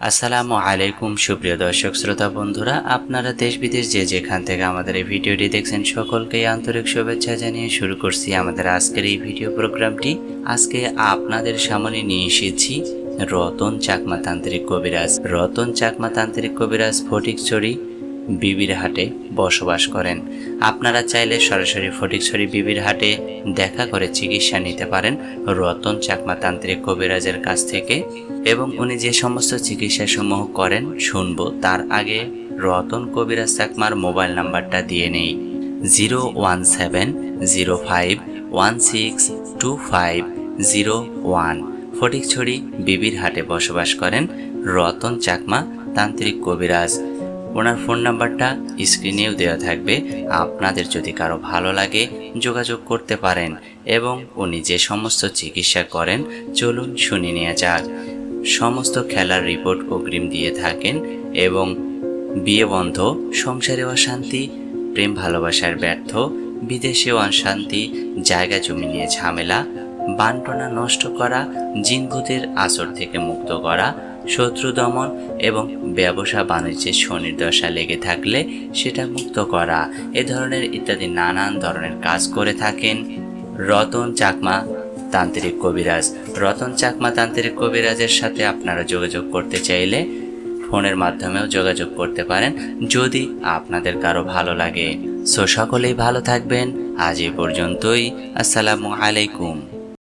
আসসালামু আলাইকুম সুপ্রিয় দর্শক শ্রোতা বন্ধুরা, আপনারা দেশ বিদেশ যে যেখান থেকে আমাদের এই ভিডিওটি দেখছেন সকলকেই আন্তরিক শুভেচ্ছা জানিয়ে শুরু করছি আমাদের আজকের এই ভিডিও প্রোগ্রামটি। আজকে আপনাদের সামনে নিয়ে এসেছি রতন চাকমা তান্ত্রিক কবিরাজ। রতন চাকমা তান্ত্রিক কবিরাজ ফটিকছড়ি বিবির হাটে বসবাস করেন। আপনারা চাইলে সরাসরি ফটিকছড়ি বিবির হাটে দেখা করে চিকিৎসা নিতে পারেন রতন চাকমা তান্ত্রিক কবিরাজের কাছ থেকে। এবং উনি যে সমস্ত চিকিৎসা সমূহ করেন শুনবো, তার আগে রতন কবিরাজ চাকমার মোবাইল নাম্বারটা দিয়ে নেই। 01705162501। ফটিকছড়ি বিবির হাটে বসবাস করেন রতন চাকমা তান্ত্রিক কবিরাজ। ওনার ফোন নাম্বারটা স্ক্রিনেও দেওয়া থাকবে, আপনাদের যদি কারো ভালো লাগে যোগাযোগ করতে পারেন। এবং উনি যে সমস্ত চিকিৎসা করেন চলুন শুনে নেওয়া যাক। সমস্ত খেলার রিপোর্ট অগ্রিম দিয়ে থাকেন এবং বিয়ে বন্ধ, সংসারে অশান্তি, প্রেম ভালোবাসার ব্যর্থ, বিদেশেও অশান্তি, জায়গা জমি নিয়ে ঝামেলা, বান্টনা নষ্ট করা, জিনভূতের আসর থেকে মুক্ত করা, শত্রু দমন এবং ব্যবসা বাণিজ্যে শনির দশা লেগে থাকলে সেটা মুক্ত করা, এ ধরনের ইত্যাদি নানান ধরনের কাজ করে থাকেন রতন চাকমা তান্ত্রিক কবিরাজ। রতন চাকমা তান্ত্রিক কবিরাজের সাথে আপনারা যোগাযোগ করতে চাইলে ফোনের মাধ্যমেও যোগাযোগ করতে পারেন যদি আপনাদের কারো ভালো লাগে। সকলেই ভালো থাকবেন। আজ এ পর্যন্তই। আসসালামু আলাইকুম।